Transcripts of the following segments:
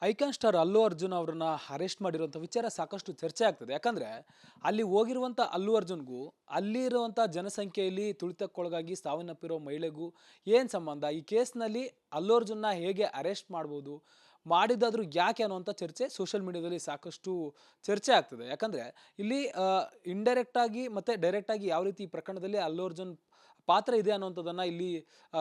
Icon star Allu Arjun ಅವರನ್ನ arrest ಮಾಡಿರುವಂಥ ವಿಚಾರ ಸಾಕಷ್ಟು ಚರ್ಚೆ ಆಗ್ತದೆ. ಯಾಕಂದ್ರೆ ಅಲ್ಲಿ ಹೋಗಿರುವಂಥ ಅಲ್ಲು ಅರ್ಜುನ್‌ಗೂ, ಅಲ್ಲಿರುವಂಥ ಜನಸಂಖ್ಯೆಯಲ್ಲಿ ತುಳಿತಕ್ಕೊಳಗಾಗಿ ಸಾವನ್ನಪ್ಪಿರೋ ಮಹಿಳೆಗೂ ಏನ್ ಸಂಬಂಧ? ಈ ಕೇಸ್‌ನಲ್ಲಿ ಅಲ್ಲು ಅರ್ಜುನ್‌ನ ಹೇಗೆ ಅರೆಸ್ಟ್ ಮಾಡ್ಬೋದು? ಮಾಡಿದ್ದಾದ್ರೂ ಯಾಕೆ ಅನ್ನುವಂಥ ಚರ್ಚೆ ಸೋಷಿಯಲ್ ಮೀಡಿಯಾದಲ್ಲಿ ಸಾಕಷ್ಟು ಚರ್ಚೆ ಆಗ್ತದೆ. ಯಾಕಂದ್ರೆ ಇಲ್ಲಿ ಇಂಡೈರೆಕ್ಟ್ ಆಗಿ ಮತ್ತೆ ಡೈರೆಕ್ಟ್ ಆಗಿ ಯಾವ ರೀತಿ ಈ ಪ್ರಕರಣದಲ್ಲಿ ಅಲ್ಲು ಅರ್ಜುನ್ ಪಾತ್ರ ಇದೆ ಅನ್ನುವಂಥದ್ದನ್ನ ಇಲ್ಲಿ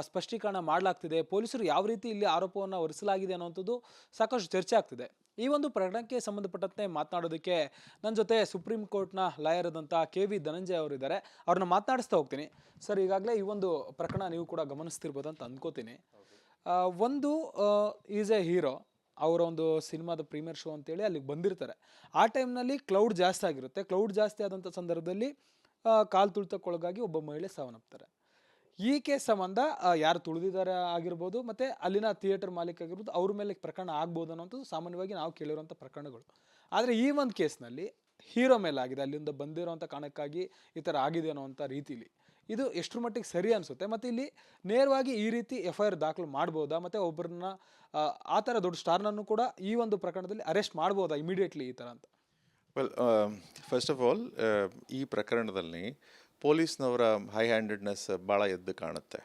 ಸ್ಪಷ್ಟೀಕರಣ ಮಾಡಲಾಗ್ತಿದೆ. ಪೊಲೀಸರು ಯಾವ ರೀತಿ ಇಲ್ಲಿ ಆರೋಪವನ್ನ ಹೊರಿಸಲಾಗಿದೆ ಅನ್ನುವಂಥದ್ದು ಸಾಕಷ್ಟು ಚರ್ಚೆ ಆಗ್ತಿದೆ. ಈ ಒಂದು ಪ್ರಕರಣಕ್ಕೆ ಸಂಬಂಧಪಟ್ಟಂತೆ ಮಾತನಾಡೋದಕ್ಕೆ ನನ್ನ ಜೊತೆ ಸುಪ್ರೀಂ ಕೋರ್ಟ್‌ನ ಲಾಯರ್ ಆದಂಥ ಕೆ.ವಿ. ಧನಂಜಯ ಅವರಿದ್ದಾರೆ. ಅವ್ರನ್ನ ಮಾತನಾಡಿಸ್ತಾ ಹೋಗ್ತೀನಿ. ಸರ್, ಈಗಾಗಲೇ ಈ ಒಂದು ಪ್ರಕರಣ ನೀವು ಕೂಡ ಗಮನಿಸ್ತಿರ್ಬೋದು ಅಂತ ಅಂದ್ಕೋತೀನಿ. ಒಂದು ಈಸ್ ಎ ಹೀರೋ. ಅವರ ಒಂದು ಸಿನಿಮಾದ ಪ್ರೀಮಿಯರ್ ಶೋ ಅಂತೇಳಿ ಅಲ್ಲಿಗೆ ಬಂದಿರ್ತಾರೆ. ಆ ಟೈಮ್‌ನಲ್ಲಿ ಕ್ಲೌಡ್ ಜಾಸ್ತಿ ಆಗಿರುತ್ತೆ. ಕ್ಲೌಡ್ ಜಾಸ್ತಿ ಆದಂಥ ಸಂದರ್ಭದಲ್ಲಿ ಕಾಲು ತುಳಿತಕ್ಕೊಳಗಾಗಿ ಒಬ್ಬ ಮಹಿಳೆ ಸಾವನ್ನಪ್ತಾರೆ. ಈ ಕೇಸ್ ಸಂಬಂಧ ಯಾರು ತುಳಿದಿದ್ದಾರೆ ಆಗಿರ್ಬೋದು, ಮತ್ತೆ ಅಲ್ಲಿನ ಥಿಯೇಟರ್ ಮಾಲೀಕ ಆಗಿರ್ಬೋದು, ಅವ್ರ ಮೇಲೆ ಪ್ರಕರಣ ಆಗ್ಬೋದು ಅನ್ನೋಂಥದ್ದು ಸಾಮಾನ್ಯವಾಗಿ ನಾವು ಕೇಳಿರುವಂಥ ಪ್ರಕರಣಗಳು. ಆದರೆ ಈ ಒಂದು ಕೇಸ್‌ನಲ್ಲಿ ಹೀರೋ ಮೇಲೆ ಆಗಿದೆ. ಅಲ್ಲಿಂದ ಬಂದಿರುವಂಥ ಕಾರಣಕ್ಕಾಗಿ ಈ ಥರ ಆಗಿದೆ ಅನ್ನುವಂಥ ರೀತಿಲಿ. ಇದು ಎಷ್ಟರ ಮಟ್ಟಿಗೆ ಸರಿ ಅನಿಸುತ್ತೆ? ಮತ್ತು ಇಲ್ಲಿ ನೇರವಾಗಿ ಈ ರೀತಿ ಎಫ್.ಐ.ಆರ್ ದಾಖಲು ಮಾಡ್ಬೋದಾ? ಮತ್ತು ಒಬ್ಬರನ್ನ ಆ ಥರ ದೊಡ್ಡ ಸ್ಟಾರ್‌ನನ್ನು ಕೂಡ ಈ ಒಂದು ಪ್ರಕರಣದಲ್ಲಿ ಅರೆಸ್ಟ್ ಮಾಡ್ಬೋದಾ ಇಮಿಡಿಯೇಟ್ಲಿ ಈ ಥರ ಅಂತ? ವೆಲ್, ಫಸ್ಟ್ ಆಫ್ ಆಲ್, ಈ ಪ್ರಕರಣದಲ್ಲಿ ಪೊಲೀಸ್ನವರ ಹೈ ಹ್ಯಾಂಡೆಡ್ನೆಸ್ ಭಾಳ ಎದ್ದು ಕಾಣುತ್ತೆ.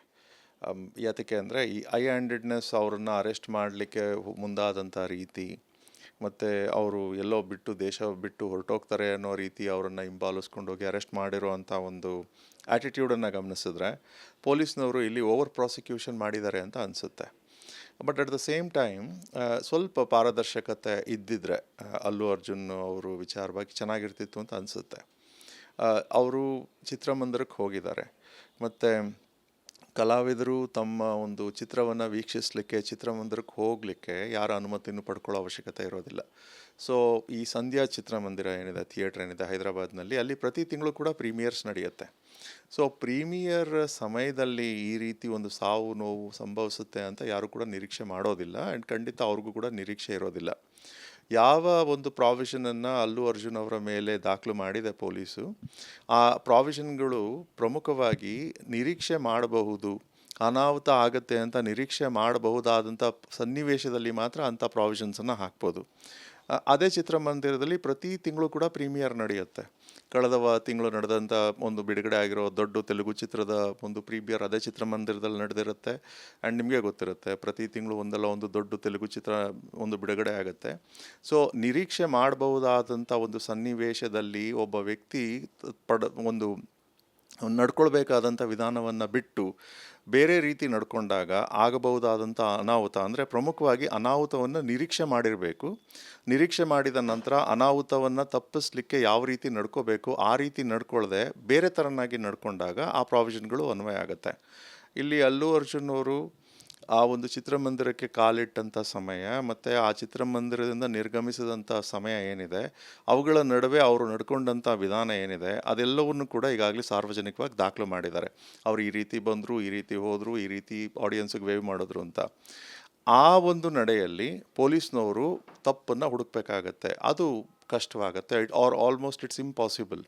ಯಾತಕ್ಕೆ ಅಂದರೆ ಈ ಹೈ ಹ್ಯಾಂಡೆಡ್ನೆಸ್ ಅವ್ರನ್ನ ಅರೆಸ್ಟ್ ಮಾಡಲಿಕ್ಕೆ ಮುಂದಾದಂಥ ರೀತಿ, ಮತ್ತು ಅವರು ಎಲ್ಲೋ ಬಿಟ್ಟು ದೇಶ ಬಿಟ್ಟು ಹೊರಟೋಗ್ತಾರೆ ಅನ್ನೋ ರೀತಿ ಅವರನ್ನು ಹಿಂಬಾಲಿಸ್ಕೊಂಡೋಗಿ ಅರೆಸ್ಟ್ ಮಾಡಿರೋ ಅಂಥ ಒಂದು ಆ್ಯಟಿಟ್ಯೂಡನ್ನು ಗಮನಿಸಿದ್ರೆ ಪೊಲೀಸ್ನವರು ಇಲ್ಲಿ ಓವರ್ ಪ್ರಾಸಿಕ್ಯೂಷನ್ ಮಾಡಿದ್ದಾರೆ ಅಂತ ಅನಿಸುತ್ತೆ. But at the same time ಸ್ವಲ್ಪ ಪಾರದರ್ಶಕತೆ ಇದ್ದಿದ್ರೆ ಅಲ್ಲು ಅರ್ಜುನ್ ಅವರು ವಿಚಾರವಾಗಿ ಚೆನ್ನಾಗಿರ್ತಿತ್ತು ಅಂತ ಅನಿಸುತ್ತೆ. ಅವರು ಚಿತ್ರಮಂದಿರಕ್ಕೆ ಹೋಗಿದ್ದಾರೆ, ಮತ್ತು ಕಲಾವಿದರು ತಮ್ಮ ಒಂದು ಚಿತ್ರವನ್ನು ವೀಕ್ಷಿಸಲಿಕ್ಕೆ ಚಿತ್ರಮಂದಿರಕ್ಕೆ ಹೋಗಲಿಕ್ಕೆ ಯಾರ ಅನುಮತಿನೂ ಪಡ್ಕೊಳ್ಳೋ ಅವಶ್ಯಕತೆ ಇರೋದಿಲ್ಲ. ಸೊ ಈ ಸಂಧ್ಯಾ ಚಿತ್ರಮಂದಿರ ಏನಿದೆ, ಥಿಯೇಟ್ರ್ ಏನಿದೆ ಹೈದರಾಬಾದ್ನಲ್ಲಿ, ಅಲ್ಲಿ ಪ್ರತಿ ತಿಂಗಳು ಕೂಡ ಪ್ರೀಮಿಯರ್ಸ್ ನಡೆಯುತ್ತೆ. ಸೊ ಪ್ರೀಮಿಯರ್ ಸಮಯದಲ್ಲಿ ಈ ರೀತಿ ಒಂದು ಸಾವು ನೋವು ಸಂಭವಿಸುತ್ತೆ ಅಂತ ಯಾರು ಕೂಡ ನಿರೀಕ್ಷೆ ಮಾಡೋದಿಲ್ಲ, ಆ್ಯಂಡ್ ಖಂಡಿತ ಅವ್ರಿಗೂ ಕೂಡ ನಿರೀಕ್ಷೆ ಇರೋದಿಲ್ಲ. ಯಾವ ಒಂದು ಪ್ರಾವಿಷನನ್ನು ಅಲ್ಲು ಅರ್ಜುನ್ ಅವರ ಮೇಲೆ ದಾಖಲು ಮಾಡಿದೆ ಪೊಲೀಸು, ಆ ಪ್ರಾವಿಷನ್ಗಳು ಪ್ರಮುಖವಾಗಿ ನಿರೀಕ್ಷೆ ಮಾಡಬಹುದು, ಅನಾಹುತ ಆಗುತ್ತೆ ಅಂತ ನಿರೀಕ್ಷೆ ಮಾಡಬಹುದಾದಂಥ ಸನ್ನಿವೇಶದಲ್ಲಿ ಮಾತ್ರ ಅಂಥ ಪ್ರಾವಿಷನ್ಸನ್ನು ಹಾಕ್ಬೋದು. ಅದೇ ಚಿತ್ರಮಂದಿರದಲ್ಲಿ ಪ್ರತಿ ತಿಂಗಳು ಕೂಡ ಪ್ರೀಮಿಯರ್ ನಡೆಯುತ್ತೆ. ಕಳೆದ ತಿಂಗಳು ನಡೆದಂಥ ಒಂದು ಬಿಡುಗಡೆ ಆಗಿರೋ ದೊಡ್ಡ ತೆಲುಗು ಚಿತ್ರದ ಒಂದು ಪ್ರೀಮಿಯರ್ ಅದೇ ಚಿತ್ರಮಂದಿರದಲ್ಲಿ ನಡೆದಿರುತ್ತೆ. ಆ್ಯಂಡ್ ನಿಮಗೆ ಗೊತ್ತಿರುತ್ತೆ, ಪ್ರತಿ ತಿಂಗಳು ಒಂದಲ್ಲ ಒಂದು ದೊಡ್ಡ ತೆಲುಗು ಚಿತ್ರ ಒಂದು ಬಿಡುಗಡೆ ಆಗುತ್ತೆ. ಸೊ ನಿರೀಕ್ಷೆ ಮಾಡಬಹುದಾದಂಥ ಒಂದು ಸನ್ನಿವೇಶದಲ್ಲಿ ಒಬ್ಬ ವ್ಯಕ್ತಿ ಒಂದು ನಡ್ಕೊಳ್ಬೇಕಾದಂಥ ವಿಧಾನವನ್ನು ಬಿಟ್ಟು ಬೇರೆ ರೀತಿ ನಡ್ಕೊಂಡಾಗ ಆಗಬಹುದಾದಂಥ ಅನಾಹುತ, ಅಂದರೆ ಪ್ರಮುಖವಾಗಿ ಅನಾಹುತವನ್ನು ನಿರೀಕ್ಷೆ ಮಾಡಿರಬೇಕು. ನಿರೀಕ್ಷೆ ಮಾಡಿದ ನಂತರ ಅನಾಹುತವನ್ನು ತಪ್ಪಿಸ್ಲಿಕ್ಕೆ ಯಾವ ರೀತಿ ನಡ್ಕೋಬೇಕು ಆ ರೀತಿ ನಡ್ಕೊಳ್ಳದೆ ಬೇರೆ ಥರನಾಗಿ ನಡ್ಕೊಂಡಾಗ ಆ ಪ್ರಾವಿಷನ್ಗಳು ಅನ್ವಯ ಆಗುತ್ತೆ. ಇಲ್ಲಿ ಅಲ್ಲು ಅರ್ಜುನ್ ಅವರು ಆ ಒಂದು ಚಿತ್ರಮಂದಿರಕ್ಕೆ ಕಾಲಿಟ್ಟಂಥ ಸಮಯ ಮತ್ತು ಆ ಚಿತ್ರಮಂದಿರದಿಂದ ನಿರ್ಗಮಿಸಿದಂಥ ಸಮಯ ಏನಿದೆ, ಅವುಗಳ ನಡುವೆ ಅವರು ನಡ್ಕೊಂಡಂಥ ವಿಧಾನ ಏನಿದೆ, ಅದೆಲ್ಲವನ್ನು ಕೂಡ ಈಗಾಗಲೇ ಸಾರ್ವಜನಿಕವಾಗಿ ದಾಖಲು ಮಾಡಿದ್ದಾರೆ. ಅವರು ಈ ರೀತಿ ಬಂದರು, ಈ ರೀತಿ ಹೋದರು, ಈ ರೀತಿ ಆಡಿಯನ್ಸಿಗೆ ವೇವ್ ಮಾಡಿದ್ರು ಅಂತ. ಆ ಒಂದು ನಡೆಯಲ್ಲಿ ಪೊಲೀಸ್ನವರು ತಪ್ಪನ್ನು ಹುಡುಕಬೇಕಾಗತ್ತೆ. ಅದು ಕಷ್ಟವಾಗುತ್ತೆ. Almost it's impossible.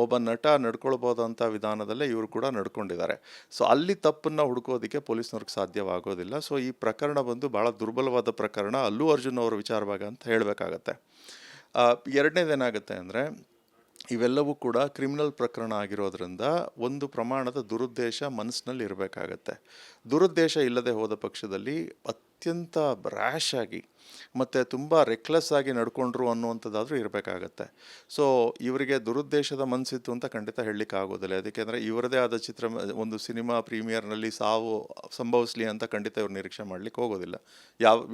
ಒಬ್ಬ ನಟ ನಡ್ಕೊಳ್ಬೋದಂಥ ವಿಧಾನದಲ್ಲೇ ಇವರು ಕೂಡ ನಡ್ಕೊಂಡಿದ್ದಾರೆ. ಸೊ ಅಲ್ಲಿ ತಪ್ಪನ್ನು ಹುಡುಕೋದಕ್ಕೆ ಪೊಲೀಸ್ನವ್ರಿಗೆ ಸಾಧ್ಯವಾಗೋದಿಲ್ಲ. ಸೊ ಈ ಪ್ರಕರಣ ಬಂದು ಭಾಳ ದುರ್ಬಲವಾದ ಪ್ರಕರಣ ಅಲ್ಲು ಅರ್ಜುನ್ ಅವರ ವಿಚಾರವಾಗಿ ಅಂತ ಹೇಳಬೇಕಾಗತ್ತೆ. ಎರಡನೇದೇನಾಗುತ್ತೆ ಅಂದರೆ, ಇವೆಲ್ಲವೂ ಕೂಡ ಕ್ರಿಮಿನಲ್ ಪ್ರಕರಣ ಆಗಿರೋದ್ರಿಂದ ಒಂದು ಪ್ರಮಾಣದ ದುರುದ್ದೇಶ ಮನಸ್ಸಿನಲ್ಲಿ ಇರಬೇಕಾಗತ್ತೆ. ದುರುದ್ದೇಶ ಇಲ್ಲದೆ ಹೋದ ಪಕ್ಷದಲ್ಲಿ ಅತ್ಯಂತ ರ್ಯಾಶ್ ಆಗಿ ಮತ್ತು ತುಂಬ ರೆಕ್ಲೆಸ್ ಆಗಿ ನಡ್ಕೊಂಡ್ರು ಅನ್ನುವಂಥದ್ದಾದರೂ ಇರಬೇಕಾಗತ್ತೆ. ಸೊ ಇವರಿಗೆ ದುರುದ್ದೇಶದ ಮನಸ್ಸಿತ್ತು ಅಂತ ಖಂಡಿತ ಹೇಳಲಿಕ್ಕೆ ಆಗೋದಿಲ್ಲ. ಯಾಕೆಂದರೆ ಇವರದೇ ಆದ ಒಂದು ಸಿನಿಮಾ ಪ್ರೀಮಿಯರ್ನಲ್ಲಿ ಸಾವು ಸಂಭವಿಸಲಿ ಅಂತ ಖಂಡಿತ ಇವ್ರು ನಿರೀಕ್ಷೆ ಮಾಡಲಿಕ್ಕೆ ಹೋಗೋದಿಲ್ಲ.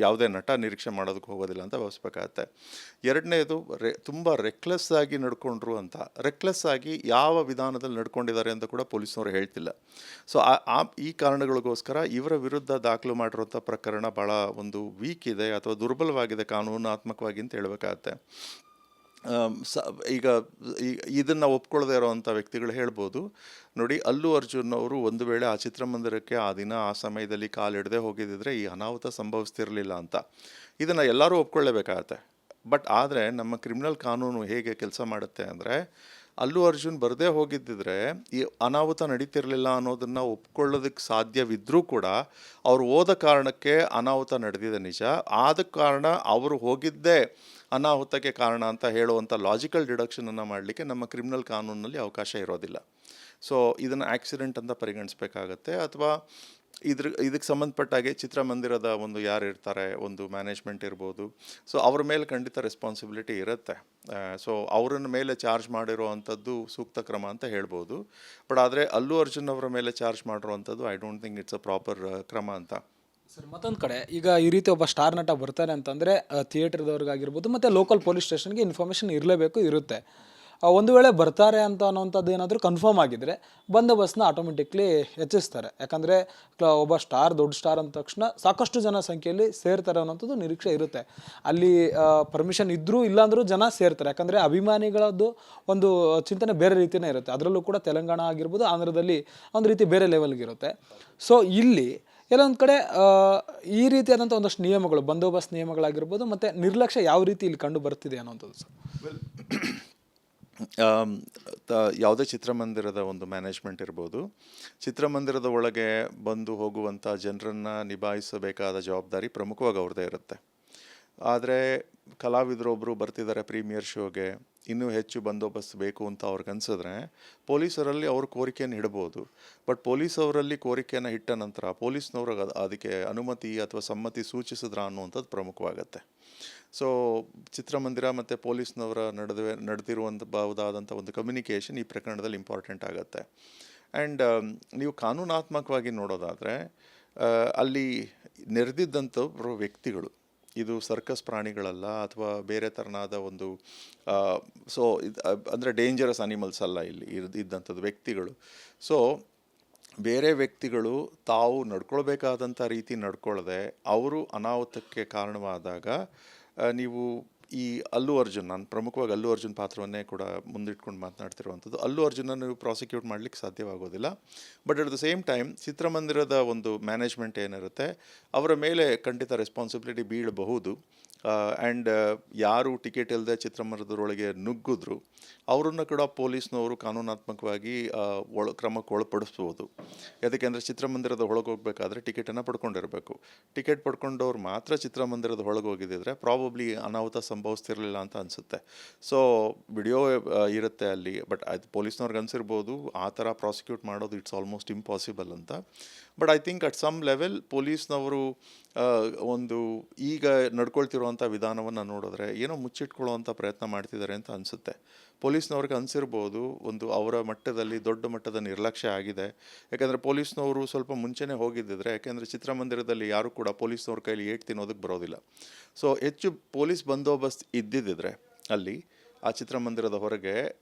ಯಾವುದೇ ನಟ ನಿರೀಕ್ಷೆ ಮಾಡೋದಕ್ಕೆ ಹೋಗೋದಿಲ್ಲ ಅಂತ ಭಾವಿಸ್ಬೇಕಾಗತ್ತೆ. ಎರಡನೇದು, ತುಂಬ ರೆಕ್ಲೆಸ್ ಆಗಿ ನಡ್ಕೊಂಡ್ರು ಅಂತ. ರೆಕ್ಲೆಸ್ ಆಗಿ ಯಾವ ವಿಧಾನದಲ್ಲಿ ನಡ್ಕೊಂಡಿದ್ದಾರೆ ಅಂತ ಕೂಡ ಪೊಲೀಸ್ನವರು ಹೇಳ್ತಿಲ್ಲ. ಸೊ ಈ ಕಾರಣಗಳಿಗೋಸ್ಕರ ಇವರ ವಿರುದ್ಧ ದಾಖಲು ಮಾಡಿರುವಂಥ ಪ್ರಕರಣ ಭಾಳ ಒಂದು ವೀಕ್ ಇದೆ ಅಥವಾ ದುರ್ಬಲವಾಗಿದೆ ಕಾನೂನಾತ್ಮಕವಾಗಿ ಅಂತ ಹೇಳಬೇಕಾಗತ್ತೆ. ಈಗ ಇದನ್ನು ಒಪ್ಕೊಳ್ಳದೇ ಇರೋವಂಥ ವ್ಯಕ್ತಿಗಳು ಹೇಳ್ಬೋದು, ನೋಡಿ, ಅಲ್ಲು ಅರ್ಜುನ್ ಅವರು ಒಂದು ವೇಳೆ ಆ ಚಿತ್ರಮಂದಿರಕ್ಕೆ ಆ ದಿನ ಆ ಸಮಯದಲ್ಲಿ ಕಾಲಿಡದೆ ಹೋಗಿದ್ದಿದ್ರೆ ಈ ಅನಾಹುತ ಸಂಭವಿಸ್ತಿರಲಿಲ್ಲ ಅಂತ. ಇದನ್ನು ಎಲ್ಲರೂ ಒಪ್ಕೊಳ್ಳೇಬೇಕಾಗತ್ತೆ. ಬಟ್ ಆದರೆ ನಮ್ಮ ಕ್ರಿಮಿನಲ್ ಕಾನೂನು ಹೇಗೆ ಕೆಲಸ ಮಾಡುತ್ತೆ ಅಂದರೆ, ಅಲ್ಲು ಅರ್ಜುನ್ ಬರದೇ ಹೋಗಿದ್ದಿದ್ರೆ ಈ ಅನಾಹುತ ನಡೀತಿರ್ಲಿಲ್ಲ ಅನ್ನೋದನ್ನ ಒಪ್ಕೊಳ್ಳೋದಕ್ಕೆ ಸಾಧ್ಯವಿದ್ರೂ ಕೂಡ ಅವ್ರು ಹೋದ ಕಾರಣಕ್ಕೆ ಅನಾಹುತ ನಡೆದಿದೆ ನಿಜ. ಆದ ಕಾರಣ ಅವರು ಹೋಗಿದ್ದೇ ಅನಾಹುತಕ್ಕೆ ಕಾರಣ ಅಂತ ಹೇಳುವಂಥ ಲಾಜಿಕಲ್ ಡಿಡಕ್ಷನನ್ನು ಮಾಡಲಿಕ್ಕೆ ನಮ್ಮ ಕ್ರಿಮಿನಲ್ ಕಾನೂನಲ್ಲಿ ಅವಕಾಶ ಇರೋದಿಲ್ಲ. ಸೊ ಇದನ್ನು ಆಕ್ಸಿಡೆಂಟ್ ಅಂತ ಪರಿಗಣಿಸ್ಬೇಕಾಗತ್ತೆ. ಅಥವಾ ಇದಕ್ಕೆ ಸಂಬಂಧಪಟ್ಟಾಗೆ ಚಿತ್ರಮಂದಿರದ ಒಂದು ಯಾರು ಇರ್ತಾರೆ, ಒಂದು ಮ್ಯಾನೇಜ್ಮೆಂಟ್ ಇರ್ಬೋದು, ಸೊ ಅವ್ರ ಮೇಲೆ ಖಂಡಿತ ರೆಸ್ಪಾನ್ಸಿಬಿಲಿಟಿ ಇರುತ್ತೆ. ಸೊ ಅವ್ರನ್ನ ಮೇಲೆ ಚಾರ್ಜ್ ಮಾಡಿರುವಂಥದ್ದು ಸೂಕ್ತ ಕ್ರಮ ಅಂತ ಹೇಳ್ಬೋದು. ಬಟ್ ಆದರೆ ಅಲ್ಲು ಅರ್ಜುನ್ ಅವರ ಮೇಲೆ ಚಾರ್ಜ್ ಮಾಡಿರುವಂಥದ್ದು I don't think it's a proper ಕ್ರಮ ಅಂತ. ಸರ್ ಮತ್ತೊಂದು ಕಡೆ ಈಗ ಈ ರೀತಿ ಒಬ್ಬ ಸ್ಟಾರ್ ನಟ ಬರ್ತಾರೆ ಅಂತಂದರೆ ಥಿಯೇಟ್ರದವ್ರಿಗಾಗಿರ್ಬೋದು ಮತ್ತು ಲೋಕಲ್ ಪೊಲೀಸ್ ಸ್ಟೇಷನ್ಗೆ ಇನ್ಫಾರ್ಮೇಷನ್ ಇರಲೇಬೇಕು, ಇರುತ್ತೆ. ಒಂದು ವೇಳೆ ಬರ್ತಾರೆ ಅಂತ ಅನ್ನೋಂಥದ್ದು ಏನಾದರೂ ಕನ್ಫರ್ಮ್ ಆಗಿದ್ದರೆ ಬಂದೋಬಸ್ತ್ನ ಆಟೋಮೆಟಿಕ್ಲಿ ಹೆಚ್ಚಿಸ್ತಾರೆ. ಯಾಕಂದರೆ ಒಬ್ಬ ಸ್ಟಾರ್, ದೊಡ್ಡ ಸ್ಟಾರ್ ಅಂದ ತಕ್ಷಣ ಸಾಕಷ್ಟು ಜನ ಸಂಖ್ಯೆಯಲ್ಲಿ ಸೇರ್ತಾರೆ ಅನ್ನೋಂಥದ್ದು ನಿರೀಕ್ಷೆ ಇರುತ್ತೆ. ಅಲ್ಲಿ ಪರ್ಮಿಷನ್ ಇದ್ದರೂ ಇಲ್ಲಾಂದ್ರೂ ಜನ ಸೇರ್ತಾರೆ. ಯಾಕಂದರೆ ಅಭಿಮಾನಿಗಳದ್ದು ಒಂದು ಚಿಂತನೆ ಬೇರೆ ರೀತಿಯೇ ಇರುತ್ತೆ. ಅದರಲ್ಲೂ ಕೂಡ ತೆಲಂಗಾಣ ಆಗಿರ್ಬೋದು, ಆಂಧ್ರದಲ್ಲಿ ಒಂದು ರೀತಿ ಬೇರೆ ಲೆವೆಲ್ಗಿರುತ್ತೆ. ಸೊ ಇಲ್ಲಿ ಕೆಲವೊಂದು ಕಡೆ ಈ ರೀತಿಯಾದಂಥ ಒಂದಷ್ಟು ನಿಯಮಗಳು, ಬಂದೋಬಸ್ತ್ ನಿಯಮಗಳಾಗಿರ್ಬೋದು ಮತ್ತು ನಿರ್ಲಕ್ಷ್ಯ ಯಾವ ರೀತಿ ಇಲ್ಲಿ ಕಂಡು ಬರ್ತಿದೆ ಅನ್ನೋಂಥದ್ದು ಸರ್. ಯಾವುದೇ ಚಿತ್ರಮಂದಿರದ ಒಂದು ಮ್ಯಾನೇಜ್ಮೆಂಟ್ ಇರ್ಬೋದು, ಚಿತ್ರಮಂದಿರದ ಒಳಗೆ ಬಂದು ಹೋಗುವಂಥ ಜನರನ್ನು ನಿಭಾಯಿಸಬೇಕಾದ ಜವಾಬ್ದಾರಿ ಪ್ರಮುಖವಾಗಿ ಅವ್ರದ್ದೇ ಇರುತ್ತೆ. ಆದರೆ ಕಲಾವಿದರೊಬ್ಬರು ಬರ್ತಿದ್ದಾರೆ ಪ್ರೀಮಿಯರ್ ಶೋಗೆ, ಇನ್ನೂ ಹೆಚ್ಚು ಬಂದೋಬಸ್ತ್ ಬೇಕು ಅಂತ ಅವ್ರಿಗೆ ಅನ್ಸಿದ್ರೆ ಪೊಲೀಸರಲ್ಲಿ ಅವ್ರ ಕೋರಿಕೆಯನ್ನು ಇಡ್ಬೋದು. ಬಟ್ ಪೊಲೀಸವರಲ್ಲಿ ಕೋರಿಕೆಯನ್ನು ಇಟ್ಟ ನಂತರ ಪೊಲೀಸ್ನವ್ರಿಗೆ ಅದಕ್ಕೆ ಅನುಮತಿ ಅಥವಾ ಸಮ್ಮತಿ ಸೂಚಿಸಿದ್ರ ಅನ್ನುವಂಥದ್ದು ಪ್ರಮುಖವಾಗತ್ತೆ. ಸೊ ಚಿತ್ರಮಂದಿರ ಮತ್ತು ಪೊಲೀಸ್ನವರ ನಡೆದಿರುವಂಥದ್ದಾದಂಥ ಒಂದು ಕಮ್ಯುನಿಕೇಷನ್ ಈ ಪ್ರಕರಣದಲ್ಲಿ ಇಂಪಾರ್ಟೆಂಟ್ ಆಗುತ್ತೆ. ಆ್ಯಂಡ್ ನೀವು ಕಾನೂನಾತ್ಮಕವಾಗಿ ನೋಡೋದಾದರೆ ಅಲ್ಲಿ ನೆರೆದಿದ್ದಂಥವ್ರು ವ್ಯಕ್ತಿಗಳು, ಇದು ಸರ್ಕಸ್ ಪ್ರಾಣಿಗಳಲ್ಲ ಅಥವಾ ಬೇರೆ ಥರನಾದ ಒಂದು ಸೊ ಅಂದರೆ ಡೇಂಜರಸ್ ಅನಿಮಲ್ಸ್ ಅಲ್ಲ, ಇಲ್ಲಿ ಇದ್ದಂಥದ್ದು ವ್ಯಕ್ತಿಗಳು. ಸೊ ಬೇರೆ ವ್ಯಕ್ತಿಗಳು ತಾವು ನಡ್ಕೊಳ್ಬೇಕಾದಂಥ ರೀತಿ ನಡ್ಕೊಳ್ಳದೆ ಅವರು ಅನಾಹುತಕ್ಕೆ ಕಾರಣವಾದಾಗ ನೀವು ಈ ಅಲ್ಲು ಅರ್ಜುನ್, ನಾನು ಪ್ರಮುಖವಾಗಿ ಅಲ್ಲು ಅರ್ಜುನ್ ಪಾತ್ರವನ್ನೇ ಕೂಡ ಮುಂದಿಟ್ಕೊಂಡು ಮಾತನಾಡ್ತಿರುವಂಥದ್ದು, ಅಲ್ಲು ಅರ್ಜುನನ್ನು ನೀವು ಪ್ರಾಸಿಕ್ಯೂಟ್ ಮಾಡಲಿಕ್ಕೆ ಸಾಧ್ಯವಾಗೋದಿಲ್ಲ. But at the same time ಚಿತ್ರಮಂದಿರದ ಒಂದು ಮ್ಯಾನೇಜ್ಮೆಂಟ್ ಏನಿರುತ್ತೆ ಅವರ ಮೇಲೆ ಖಂಡಿತ ರೆಸ್ಪಾನ್ಸಿಬಿಲಿಟಿ ಬೀಳಬಹುದು. ಆ್ಯಂಡ್ ಯಾರು ಟಿಕೆಟ್ ಇಲ್ಲದೆ ಚಿತ್ರಮಂದಿರದೊಳಗೆ ನುಗ್ಗಿದ್ರು ಅವರನ್ನು ಕೂಡ ಪೊಲೀಸ್ನವರು ಕಾನೂನಾತ್ಮಕವಾಗಿ ಕ್ರಮಕ್ಕೆ ಒಳಪಡಿಸ್ಬೋದು. ಯಾಕೆಂದರೆ ಚಿತ್ರಮಂದಿರದ ಒಳಗೆ ಹೋಗಬೇಕಾದ್ರೆ ಟಿಕೆಟನ್ನು ಪಡ್ಕೊಂಡಿರಬೇಕು. ಟಿಕೆಟ್ ಪಡ್ಕೊಂಡವ್ರು ಮಾತ್ರ ಚಿತ್ರಮಂದಿರದ ಒಳಗೆ ಹೋಗಿದ್ದಿದ್ರೆ ಪ್ರಾಬಬ್ಲಿ ಅನಾಹುತ ಸಂಭವಿಸ್ತಿರಲಿಲ್ಲ ಅಂತ ಅನಿಸುತ್ತೆ. ಸೊ ವಿಡಿಯೋ ಇರುತ್ತೆ ಅಲ್ಲಿ, ಬಟ್ ಅದು ಪೊಲೀಸ್ನವ್ರಿಗೆ ಅನಿಸಿರ್ಬೋದು ಆ ಥರ ಪ್ರಾಸಿಕ್ಯೂಟ್ ಮಾಡೋದು ಇಟ್ಸ್ ಆಲ್ಮೋಸ್ಟ್ ಇಂಪಾಸಿಬಲ್ ಅಂತ. But I think at some level ಪೊಲೀಸ್ನವರು ಒಂದು ಈಗ ನಡ್ಕೊಳ್ತಿರುವಂಥ ವಿಧಾನವನ್ನು ನೋಡಿದ್ರೆ ಏನೋ ಮುಚ್ಚಿಟ್ಕೊಳ್ಳುವಂಥ ಪ್ರಯತ್ನ ಮಾಡ್ತಿದ್ದಾರೆ ಅಂತ ಅನಿಸುತ್ತೆ. ಪೊಲೀಸ್ನವ್ರಿಗೆ ಅನಿಸಿರ್ಬೋದು ಒಂದು ಅವರ ಮಟ್ಟದಲ್ಲಿ ದೊಡ್ಡ ಮಟ್ಟದ ನಿರ್ಲಕ್ಷ್ಯ ಆಗಿದೆ. ಯಾಕೆಂದರೆ ಪೊಲೀಸ್ನವರು ಸ್ವಲ್ಪ ಮುಂಚೆನೇ ಹೋಗಿದ್ದಿದ್ರೆ, ಯಾಕೆಂದರೆ ಚಿತ್ರಮಂದಿರದಲ್ಲಿ ಯಾರು ಕೂಡ ಪೊಲೀಸ್ನವ್ರ ಕೈಲಿ ಏಟು ತಿನ್ನೋದಕ್ಕೆ ಬರೋದಿಲ್ಲ. ಸೊ ಹೆಚ್ಚು ಪೊಲೀಸ್ ಬಂದೋಬಸ್ತ್ ಇದ್ದಿದ್ದರೆ ಅಲ್ಲಿ ಆ ಚಿತ್ರಮಂದಿರದ ಹೊರಗೆ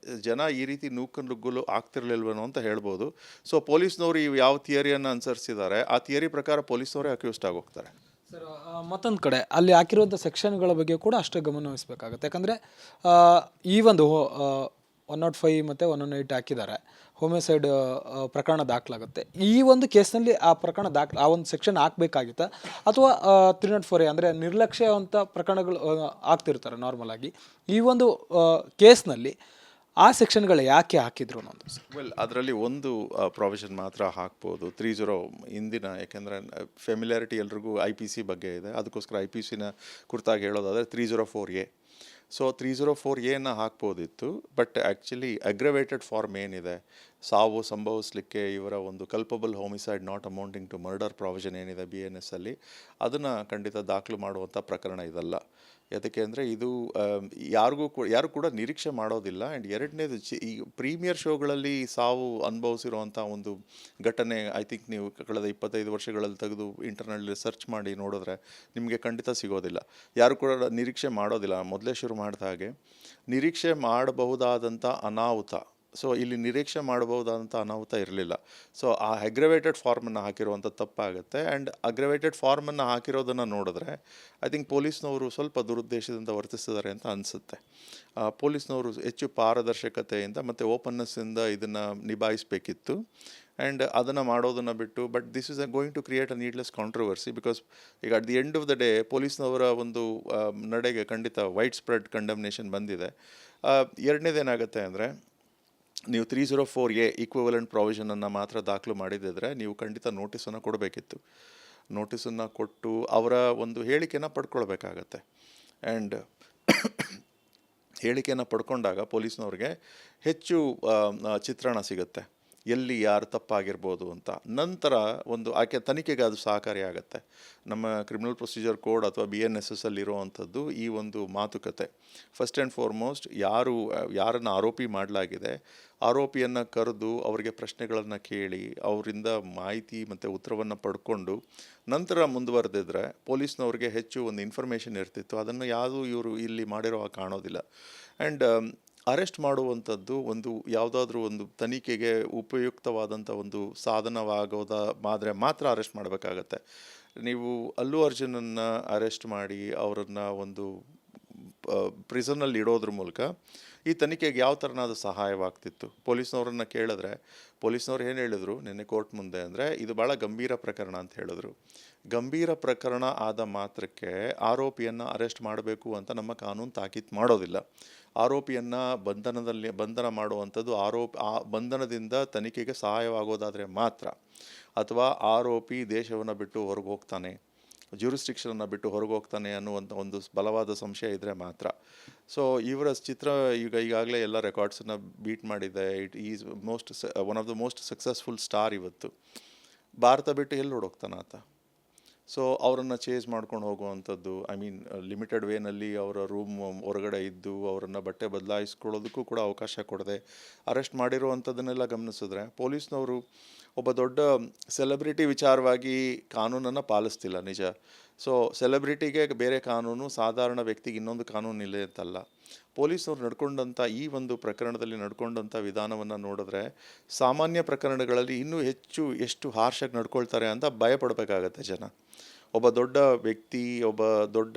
ಜನ ಈ ರೀತಿ ನುಗ್ಗಲು ಆಗ್ತಿರ್ಲಿಲ್ವೇನೋ ಅಂತ ಹೇಳ್ಬೋದು. ಸೊ ಪೊಲೀಸ್ನವರು ಯಾವ ಥಿಯರಿಯನ್ನು ಅನುಸರಿಸಿದ್ದಾರೆ ಆ ಥಿಯರಿ ಪ್ರಕಾರ ಪೊಲೀಸ್ನವರೇ ಅಕ್ಯೂಸ್ಡ್ ಆಗೋಗ್ತಾರೆ. ಸರ್ ಮತ್ತೊಂದು ಕಡೆ ಅಲ್ಲಿ ಹಾಕಿರುವಂಥ ಸೆಕ್ಷನ್ಗಳ ಬಗ್ಗೆ ಕೂಡ ಅಷ್ಟೇ ಗಮನ ವಹಿಸಬೇಕಾಗತ್ತೆ. ಯಾಕಂದರೆ ಈ ಒಂದು 105 ಮತ್ತು 118 ಹಾಕಿದ್ದಾರೆ, ಹೋಮಿಸೈಡ್ ಪ್ರಕರಣ ದಾಖಲಾಗುತ್ತೆ. ಈ ಒಂದು ಕೇಸ್ನಲ್ಲಿ ಆ ಪ್ರಕರಣ ಆ ಒಂದು ಸೆಕ್ಷನ್ ಹಾಕಬೇಕಾಗಿತ್ತಾ ಅಥವಾ 304A ಅಂದರೆ ನಿರ್ಲಕ್ಷ್ಯವಂತ ಪ್ರಕರಣಗಳು ಆಗ್ತಿರ್ತಾರೆ ನಾರ್ಮಲ್ ಆಗಿ, ಈ ಒಂದು ಕೇಸ್ನಲ್ಲಿ ಆ ಸೆಕ್ಷನ್ಗಳು ಯಾಕೆ ಹಾಕಿದ್ರು ಅನ್ನೋದು? ವೆಲ್ ಅದರಲ್ಲಿ ಒಂದು ಪ್ರಾವಿಷನ್ ಮಾತ್ರ ಹಾಕ್ಬೋದು, 30 ಇಂದಿನ. ಯಾಕೆಂದರೆ ಫೆಮಿಲಿಯಾರಿಟಿ ಎಲ್ರಿಗೂ IPC ಬಗ್ಗೆ ಇದೆ, ಅದಕ್ಕೋಸ್ಕರ IPCನ ಕುರಿತಾಗಿ ಹೇಳೋದಾದರೆ 304A. ಸೊ 304Aನ ಹಾಕ್ಬೋದಿತ್ತು. ಬಟ್ ಆ್ಯಕ್ಚುಲಿ ಅಗ್ರವೇಟೆಡ್ ಫಾರ್ಮ್ ಏನಿದೆ, ಸಾವು ಸಂಭವಿಸಲಿಕ್ಕೆ ಇವರ ಒಂದು culpable homicide not amounting to murder provision ಏನಿದೆ BNS ಅಲ್ಲಿ, ಅದನ್ನು ಖಂಡಿತ ದಾಖಲು ಮಾಡುವಂಥ ಪ್ರಕರಣ ಇದಲ್ಲ. ಯಾಕೆ ಅಂದರೆ ಇದು ಯಾರು ಕೂಡ ನಿರೀಕ್ಷೆ ಮಾಡೋದಿಲ್ಲ. ಆ್ಯಂಡ್ ಎರಡನೇದು ಈ ಪ್ರೀಮಿಯರ್ ಶೋಗಳಲ್ಲಿ ಸಾವು ಅನುಭವಿಸಿರುವಂಥ ಒಂದು ಘಟನೆ ಐ ಥಿಂಕ್ ನೀವು ಕಳೆದ 25 ವರ್ಷಗಳಲ್ಲಿ ತೆಗೆದು ಇಂಟರ್ನೆಟ್ ಸರ್ಚ್ ಮಾಡಿ ನೋಡಿದ್ರೆ ನಿಮಗೆ ಖಂಡಿತ ಸಿಗೋದಿಲ್ಲ. ಯಾರು ಕೂಡ ನಿರೀಕ್ಷೆ ಮಾಡೋದಿಲ್ಲ. ಮೊದಲೇ ಶುರು ಮಾಡಿದ ಹಾಗೆ ನಿರೀಕ್ಷೆ ಮಾಡಬಹುದಾದಂಥ ಅನಾಹುತ, ಸೊ ಇಲ್ಲಿ ನಿರೀಕ್ಷೆ ಮಾಡಬಹುದಾದಂಥ ಅನಾಹುತ ಇರಲಿಲ್ಲ. ಸೊ ಆ ಅಗ್ರವೇಟೆಡ್ ಫಾರ್ಮನ್ನು ಹಾಕಿರುವಂಥ ತಪ್ಪಾಗುತ್ತೆ. ಆ್ಯಂಡ್ ಅಗ್ರವೇಟೆಡ್ ಫಾರ್ಮನ್ನು ಹಾಕಿರೋದನ್ನು ನೋಡಿದ್ರೆ ಐ ಥಿಂಕ್ ಪೊಲೀಸ್ನವರು ಸ್ವಲ್ಪ ದುರುದ್ದೇಶದಿಂದ ವರ್ತಿಸಿದ್ದಾರೆ ಅಂತ ಅನಿಸುತ್ತೆ. ಪೊಲೀಸ್ನವರು ಹೆಚ್ಚು ಪಾರದರ್ಶಕತೆಯಿಂದ ಮತ್ತು ಓಪನ್ನೆಸ್ಸಿಂದ ಇದನ್ನು ನಿಭಾಯಿಸಬೇಕಿತ್ತು. ಆ್ಯಂಡ್ ಅದನ್ನು ಮಾಡೋದನ್ನು ಬಿಟ್ಟು, but this is going to create a needless controversy. Because ಈಗ at the end of the day ಪೊಲೀಸ್ನವರ ಒಂದು ನಡೆಗೆ ಖಂಡಿತ ವೈಡ್ ಸ್ಪ್ರೆಡ್ ಕಂಡಮ್ನೇಷನ್ ಬಂದಿದೆ. ಎರಡನೇದೇನಾಗುತ್ತೆ ಅಂದರೆ ನೀವು 304A ಈಕ್ವಿವಲೆಂಟ್ ಪ್ರಾವಿಷನನ್ನು ಮಾತ್ರ ದಾಖಲು ಮಾಡಿದಿದ್ರೆ ನೀವು ಖಂಡಿತ ನೋಟಿಸನ್ನು ಕೊಡಬೇಕಿತ್ತು. ನೋಟಿಸನ್ನು ಕೊಟ್ಟು ಅವರ ಒಂದು ಹೇಳಿಕೆನ ಪಡ್ಕೊಳ್ಬೇಕಾಗತ್ತೆ. ಆ್ಯಂಡ್ ಹೇಳಿಕೆಯನ್ನು ಪಡ್ಕೊಂಡಾಗ ಪೊಲೀಸ್ನವ್ರಿಗೆ ಹೆಚ್ಚು ಚಿತ್ರಣ ಸಿಗುತ್ತೆ, ಎಲ್ಲಿ ಯಾರು ತಪ್ಪಾಗಿರ್ಬೋದು ಅಂತ. ನಂತರ ಒಂದು ಆಕೆ ತನಿಖೆಗೆ ಅದು ಸಹಕಾರಿಯಾಗತ್ತೆ. ನಮ್ಮ ಕ್ರಿಮಿನಲ್ ಪ್ರೊಸೀಜರ್ ಕೋಡ್ ಅಥವಾ BNSS ಅಲ್ಲಿರುವಂಥದ್ದು ಈ ಒಂದು ಮಾತುಕತೆ. ಫಸ್ಟ್ ಆ್ಯಂಡ್ ಫಾರ್ಮೋಸ್ಟ್ ಯಾರನ್ನು ಆರೋಪಿ ಮಾಡಲಾಗಿದೆ, ಆರೋಪಿಯನ್ನು ಕರೆದು ಅವರಿಗೆ ಪ್ರಶ್ನೆಗಳನ್ನು ಕೇಳಿ ಅವರಿಂದ ಮಾಹಿತಿ ಮತ್ತು ಉತ್ತರವನ್ನು ಪಡ್ಕೊಂಡು ನಂತರ ಮುಂದುವರೆದಿದ್ರೆ ಪೊಲೀಸ್ನವ್ರಿಗೆ ಹೆಚ್ಚು ಒಂದು ಇನ್ಫಾರ್ಮೇಷನ್ ಇರ್ತಿತ್ತು. ಅದನ್ನು ಯಾವುದು ಇವರು ಇಲ್ಲಿ ಮಾಡಿರೋ ಕಾಣೋದಿಲ್ಲ. ಆ್ಯಂಡ್ ಅರೆಸ್ಟ್ ಮಾಡುವಂಥದ್ದು ಒಂದು ಯಾವುದಾದ್ರೂ ಒಂದು ತನಿಖೆಗೆ ಉಪಯುಕ್ತವಾದಂಥ ಒಂದು ಸಾಧನವಾಗೋದಾದರೆ ಮಾತ್ರ ಅರೆಸ್ಟ್ ಮಾಡಬೇಕಾಗತ್ತೆ. ನೀವು ಅಲ್ಲು ಅರ್ಜುನನ್ನು ಅರೆಸ್ಟ್ ಮಾಡಿ ಅವರನ್ನು ಒಂದು ಪ್ರಿಸನ್ನಲ್ಲಿ ಇಡೋದ್ರ ಮೂಲಕ ಈ ತನಿಖೆಗೆ ಯಾವ ಥರನಾದ ಸಹಾಯವಾಗ್ತಿತ್ತು. ಪೊಲೀಸ್ನವ್ರನ್ನ ಕೇಳಿದ್ರೆ ಪೊಲೀಸ್ನವ್ರು ಏನು ಹೇಳಿದ್ರು ನಿನ್ನೆ ಕೋರ್ಟ್ ಮುಂದೆ ಅಂದರೆ, ಇದು ಭಾಳ ಗಂಭೀರ ಪ್ರಕರಣ ಅಂತ ಹೇಳಿದ್ರು. ಗಂಭೀರ ಪ್ರಕರಣ ಆದ ಮಾತ್ರಕ್ಕೆ ಆರೋಪಿಯನ್ನು ಅರೆಸ್ಟ್ ಮಾಡಬೇಕು ಅಂತ ನಮ್ಮ ಕಾನೂನು ತಾಕೀತು ಮಾಡೋದಿಲ್ಲ. ಆರೋಪಿಯನ್ನು ಬಂಧನ ಮಾಡುವಂಥದ್ದು ಆ ಬಂಧನದಿಂದ ತನಿಖೆಗೆ ಸಹಾಯವಾಗೋದಾದರೆ ಮಾತ್ರ, ಅಥವಾ ಆರೋಪಿ ದೇಶವನ್ನು ಬಿಟ್ಟು ಹೊರಗೆ ಹೋಗ್ತಾನೆ, ಜ್ಯೂರಿಸ್ಟಿಕ್ಷನನ್ನು ಬಿಟ್ಟು ಹೊರಗೆ ಹೋಗ್ತಾನೆ ಅನ್ನುವಂಥ ಒಂದು ಬಲವಾದ ಸಂಶಯ ಇದ್ದರೆ ಮಾತ್ರ. ಸೊ ಇವರ ಚಿತ್ರ ಈಗಾಗಲೇ ಎಲ್ಲ ರೆಕಾರ್ಡ್ಸನ್ನು ಬೀಟ್ ಮಾಡಿದೆ. It is one of the most successful star ಇವತ್ತು. ಭಾರತ ಬಿಟ್ಟು ಎಲ್ಲಿ ಹೊರಡೋಗ್ತಾನೆ ಆತ? ಸೊ ಅವರನ್ನು ಚೇಂಜ್ ಮಾಡ್ಕೊಂಡು ಹೋಗುವಂಥದ್ದು, ಲಿಮಿಟೆಡ್ ವೇನಲ್ಲಿ ಅವರ ರೂಮ್ ಹೊರಗಡೆ ಇದ್ದು ಅವರನ್ನು ಬಟ್ಟೆ ಬದಲಾಯಿಸ್ಕೊಳ್ಳೋದಕ್ಕೂ ಕೂಡ ಅವಕಾಶ ಕೊಡದೆ ಅರೆಸ್ಟ್ ಮಾಡಿರುವಂಥದ್ದನ್ನೆಲ್ಲ ಗಮನಿಸಿದ್ರೆ ಪೊಲೀಸ್ನವರು ಒಬ್ಬ ದೊಡ್ಡ ಸೆಲೆಬ್ರಿಟಿ ವಿಚಾರವಾಗಿ ಕಾನೂನನ್ನು ಪಾಲಿಸ್ತಿಲ್ಲ, ನಿಜ. ಸೊ ಸೆಲೆಬ್ರಿಟಿಗೆ ಬೇರೆ ಕಾನೂನು, ಸಾಧಾರಣ ವ್ಯಕ್ತಿಗೆ ಇನ್ನೊಂದು ಕಾನೂನು ಇಲ್ಲ ಅಂತಲ್ಲ. ಪೊಲೀಸ್ನವ್ರು ನಡ್ಕೊಂಡಂಥ ಈ ಒಂದು ಪ್ರಕರಣದಲ್ಲಿ ನಡ್ಕೊಂಡಂಥ ವಿಧಾನವನ್ನು ನೋಡಿದ್ರೆ ಸಾಮಾನ್ಯ ಪ್ರಕರಣಗಳಲ್ಲಿ ಇನ್ನೂ ಹೆಚ್ಚು ಎಷ್ಟು ಹಾರ್ಷಾಗಿ ನಡ್ಕೊಳ್ತಾರೆ ಅಂತ ಭಯಪಡಬೇಕಾಗತ್ತೆ ಜನ. ಒಬ್ಬ ದೊಡ್ಡ ವ್ಯಕ್ತಿ, ಒಬ್ಬ ದೊಡ್ಡ